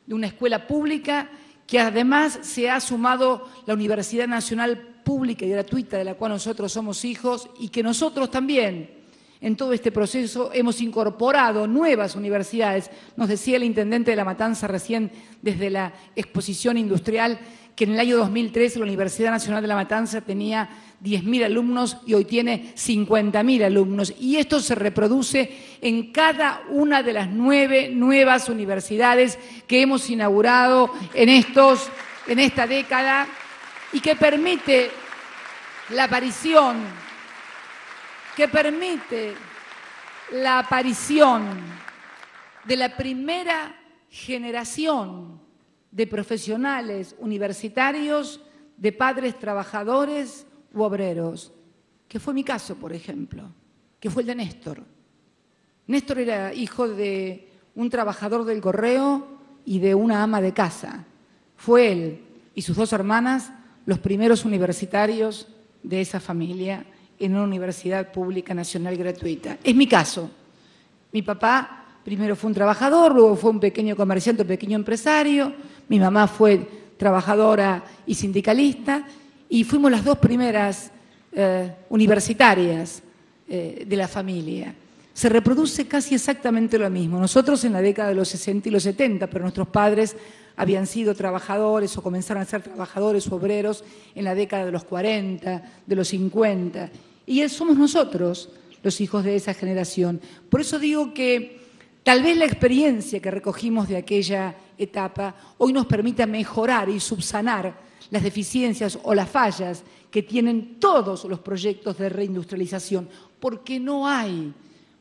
de una escuela pública que además se ha sumado la Universidad Nacional Pública y Gratuita, de la cual nosotros somos hijos, y que nosotros también en todo este proceso hemos incorporado nuevas universidades. Nos decía el intendente de La Matanza recién desde la exposición industrial que en el año 2013 la Universidad Nacional de La Matanza tenía 10.000 alumnos y hoy tiene 50.000 alumnos. Y esto se reproduce en cada una de las 9 nuevas universidades que hemos inaugurado en esta década y que permite la aparición de la primera generación de profesionales universitarios, de padres trabajadores u obreros, que fue mi caso, por ejemplo, que fue el de Néstor. Néstor era hijo de un trabajador del correo y de una ama de casa. Fue él y sus 2 hermanas los primeros universitarios de esa familia en una universidad pública nacional gratuita. Es mi caso. Mi papá primero fue un trabajador, luego fue un pequeño comerciante, un pequeño empresario. Mi mamá fue trabajadora y sindicalista y fuimos las 2 primeras universitarias de la familia. Se reproduce casi exactamente lo mismo. Nosotros en la década de los 60 y los 70, pero nuestros padres habían sido trabajadores o comenzaron a ser trabajadores o obreros en la década de los 40, de los 50. Y somos nosotros los hijos de esa generación. Por eso digo que tal vez la experiencia que recogimos de aquella etapa hoy nos permita mejorar y subsanar las deficiencias o las fallas que tienen todos los proyectos de reindustrialización, porque no hay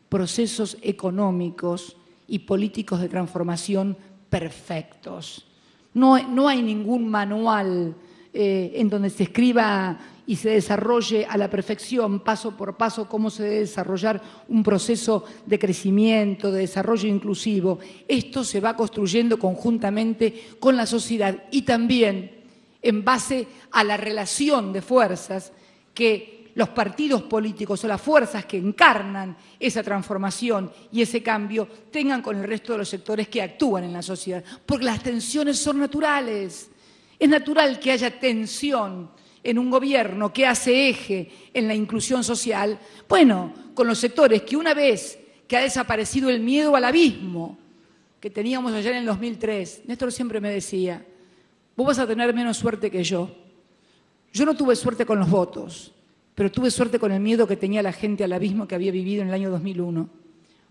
procesos económicos y políticos de transformación perfectos. No hay ningún manual en donde se escriba y se desarrolle a la perfección, paso por paso, cómo se debe desarrollar un proceso de crecimiento, de desarrollo inclusivo. Esto se va construyendo conjuntamente con la sociedad y también en base a la relación de fuerzas que los partidos políticos o las fuerzas que encarnan esa transformación y ese cambio tengan con el resto de los sectores que actúan en la sociedad. Porque las tensiones son naturales. Es natural que haya tensión en un gobierno que hace eje en la inclusión social, bueno, con los sectores que una vez que ha desaparecido el miedo al abismo que teníamos allá en el 2003, Néstor siempre me decía, vos vas a tener menos suerte que yo. Yo no tuve suerte con los votos, pero tuve suerte con el miedo que tenía la gente al abismo que había vivido en el año 2001.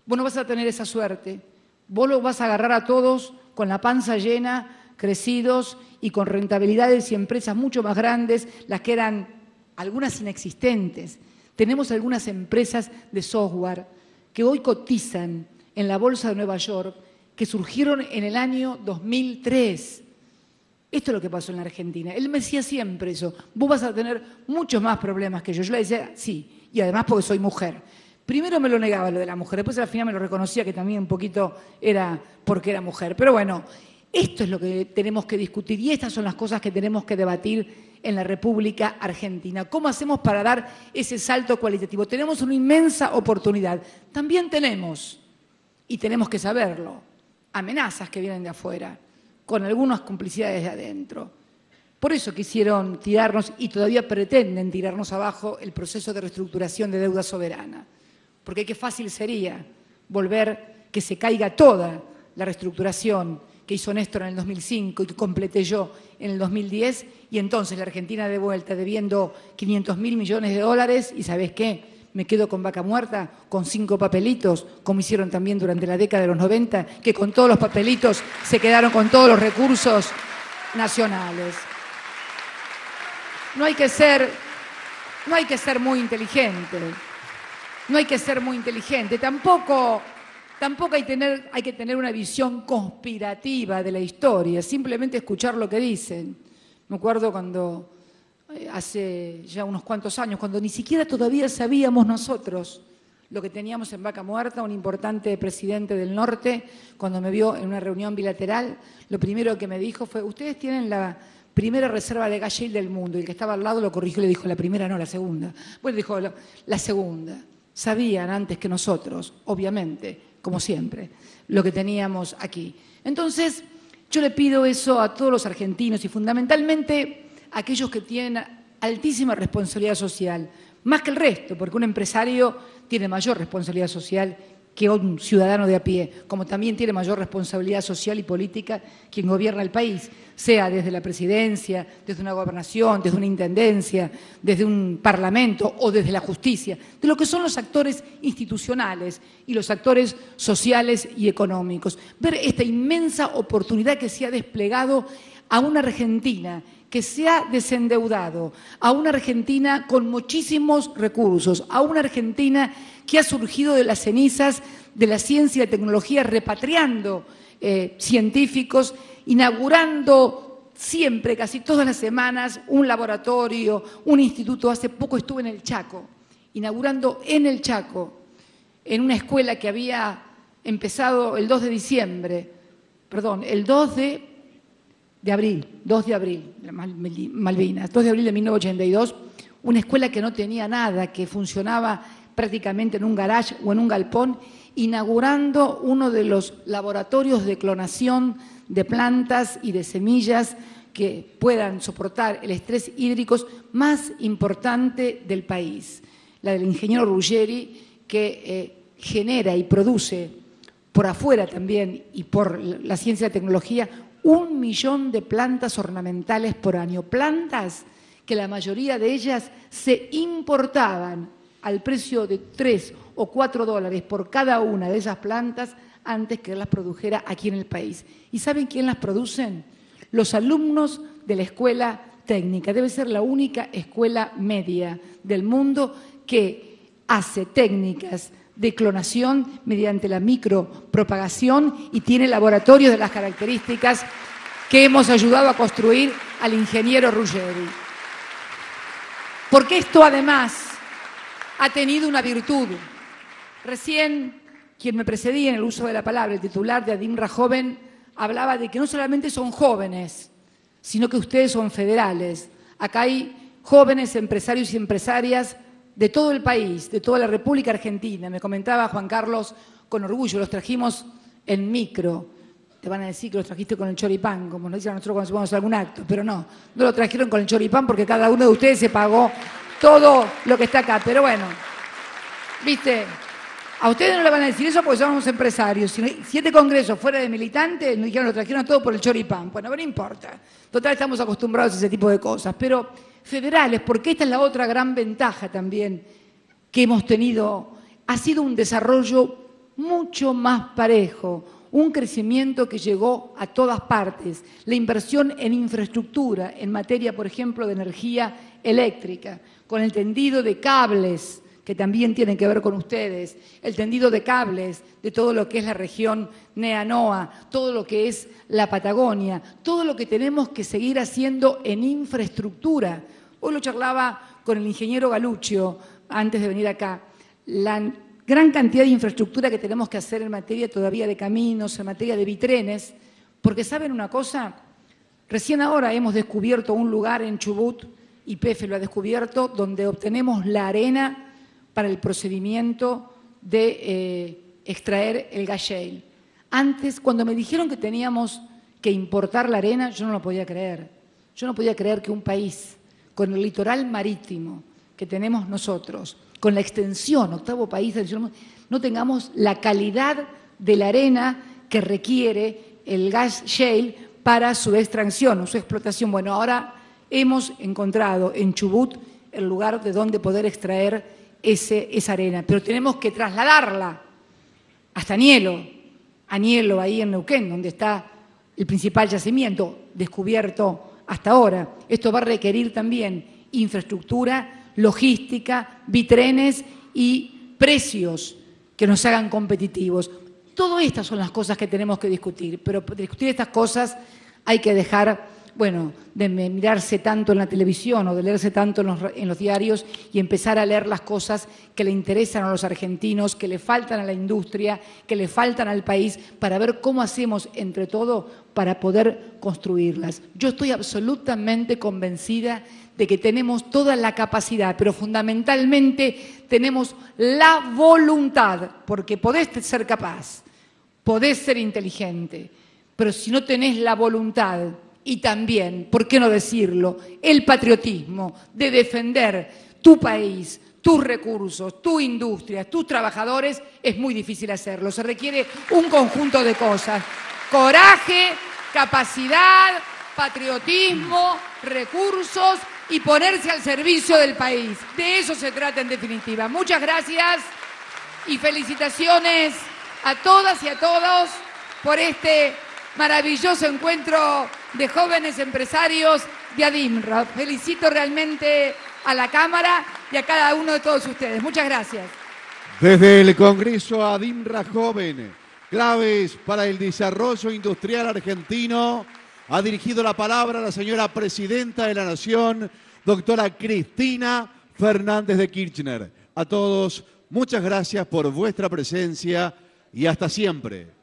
Vos no vas a tener esa suerte, vos los vas a agarrar a todos con la panza llena, crecidos y con rentabilidades y empresas mucho más grandes, las que eran algunas inexistentes. Tenemos algunas empresas de software que hoy cotizan en la Bolsa de Nueva York, que surgieron en el año 2003. Esto es lo que pasó en la Argentina. Él me decía siempre eso, vos vas a tener muchos más problemas que yo. Yo le decía, sí, y además porque soy mujer. Primero me lo negaba lo de la mujer, después al final me lo reconocía que también un poquito era porque era mujer. Pero bueno, esto es lo que tenemos que discutir y estas son las cosas que tenemos que debatir en la República Argentina. ¿Cómo hacemos para dar ese salto cualitativo? Tenemos una inmensa oportunidad. También tenemos, y tenemos que saberlo, amenazas que vienen de afuera, con algunas complicidades de adentro. Por eso quisieron tirarnos y todavía pretenden tirarnos abajo el proceso de reestructuración de deuda soberana. Porque qué fácil sería volver que se caiga toda la reestructuración que hizo Néstor en el 2005 y que completé yo en el 2010, y entonces la Argentina de vuelta debiendo 500.000 millones de dólares, y ¿sabés qué? Me quedo con vaca muerta, con 5 papelitos, como hicieron también durante la década de los 90, que con todos los papelitos se quedaron con todos los recursos nacionales. No hay que ser muy inteligente, no hay que ser muy inteligente, tampoco hay que tener una visión conspirativa de la historia, simplemente escuchar lo que dicen. Me acuerdo cuando, hace ya unos cuantos años, cuando ni siquiera todavía sabíamos nosotros lo que teníamos en Vaca Muerta, un importante presidente del norte, cuando me vio en una reunión bilateral, lo primero que me dijo fue: ustedes tienen la primera reserva de gas shale del mundo. Y el que estaba al lado lo corrigió y le dijo: la primera no, la segunda. Bueno, dijo la segunda. Sabían antes que nosotros, obviamente, como siempre, lo que teníamos aquí. Entonces, yo le pido eso a todos los argentinos y fundamentalmente a aquellos que tienen altísima responsabilidad social, más que el resto, porque un empresario tiene mayor responsabilidad social que un ciudadano de a pie, como también tiene mayor responsabilidad social y política quien gobierna el país, sea desde la presidencia, desde una gobernación, desde una intendencia, desde un parlamento o desde la justicia, de lo que son los actores institucionales y los actores sociales y económicos. Ver esta inmensa oportunidad que se ha desplegado a una Argentina que se ha desendeudado, a una Argentina con muchísimos recursos, a una Argentina que ha surgido de las cenizas de la ciencia y la tecnología, repatriando científicos, inaugurando siempre, casi todas las semanas, un laboratorio, un instituto. Hace poco estuve en el Chaco, inaugurando en el Chaco, en una escuela que había empezado el 2 de diciembre, perdón, el 2 de abril, Malvinas, 2 de abril de 1982, una escuela que no tenía nada, que funcionaba prácticamente en un garage o en un galpón, inaugurando uno de los laboratorios de clonación de plantas y de semillas que puedan soportar el estrés hídrico más importante del país, la del ingeniero Ruggeri, que genera y produce por afuera también y por la ciencia y la tecnología 1 millón de plantas ornamentales por año, plantas que la mayoría de ellas se importaban al precio de 3 o 4 dólares por cada una de esas plantas antes que las produjera aquí en el país. ¿Y saben quién las producen? Los alumnos de la escuela técnica. Debe ser la única escuela media del mundo que hace técnicas de clonación mediante la micropropagación y tiene laboratorios de las características que hemos ayudado a construir al ingeniero Ruggeri. Porque esto además ha tenido una virtud. Recién quien me precedía en el uso de la palabra, el titular de Adinra Joven, hablaba de que no solamente son jóvenes, sino que ustedes son federales. Acá hay jóvenes empresarios y empresarias de todo el país, de toda la República Argentina. Me comentaba Juan Carlos con orgullo, los trajimos en micro. Te van a decir que los trajiste con el choripán, como nos dicen a nosotros cuando hacemos algún acto, pero no lo trajeron con el choripán porque cada uno de ustedes se pagó todo lo que está acá. Pero bueno, viste, a ustedes no le van a decir eso porque somos empresarios. Si este congreso fuera de militantes, nos dijeron lo trajeron todo por el choripán. Bueno, no importa. Total, estamos acostumbrados a ese tipo de cosas. Pero federales, porque esta es la otra gran ventaja también que hemos tenido, ha sido un desarrollo mucho más parejo, un crecimiento que llegó a todas partes, la inversión en infraestructura, en materia, por ejemplo, de energía eléctrica, con el tendido de cables, que también tienen que ver con ustedes, el tendido de cables de todo lo que es la región NEA-NOA, todo lo que es la Patagonia, todo lo que tenemos que seguir haciendo en infraestructura. Hoy lo charlaba con el ingeniero Galuccio antes de venir acá. La gran cantidad de infraestructura que tenemos que hacer en materia todavía de caminos, en materia de bitrenes, porque ¿saben una cosa? Recién ahora hemos descubierto un lugar en Chubut, YPF lo ha descubierto, donde obtenemos la arena para el procedimiento de extraer el gas shale. Antes, cuando me dijeron que teníamos que importar la arena, yo no lo podía creer. Yo no podía creer que un país con el litoral marítimo que tenemos nosotros, con la extensión, 8º país del mundo, no tengamos la calidad de la arena que requiere el gas shale para su extracción o su explotación. Bueno, ahora hemos encontrado en Chubut el lugar de donde poder extraer esa arena, pero tenemos que trasladarla hasta Añelo, ahí en Neuquén, donde está el principal yacimiento descubierto hasta ahora. Esto va a requerir también infraestructura, logística, bitrenes y precios que nos hagan competitivos. Todas estas son las cosas que tenemos que discutir, pero para discutir estas cosas hay que dejar bueno, de mirarse tanto en la televisión o de leerse tanto en los diarios y empezar a leer las cosas que le interesan a los argentinos, que le faltan a la industria, que le faltan al país, para ver cómo hacemos entre todos para poder construirlas. Yo estoy absolutamente convencida de que tenemos toda la capacidad, pero fundamentalmente tenemos la voluntad, porque podés ser capaz, podés ser inteligente, pero si no tenés la voluntad y también, ¿por qué no decirlo?, el patriotismo de defender tu país, tus recursos, tu industria, tus trabajadores, es muy difícil hacerlo. Se requiere un conjunto de cosas: coraje, capacidad, patriotismo, recursos y ponerse al servicio del país. De eso se trata en definitiva. Muchas gracias y felicitaciones a todas y a todos por este maravilloso encuentro de jóvenes empresarios de ADIMRA. Felicito realmente a la Cámara y a cada uno de todos ustedes. Muchas gracias. Desde el Congreso ADIMRA Joven, claves para el desarrollo industrial argentino, ha dirigido la palabra la señora Presidenta de la Nación, doctora Cristina Fernández de Kirchner. A todos, muchas gracias por vuestra presencia y hasta siempre.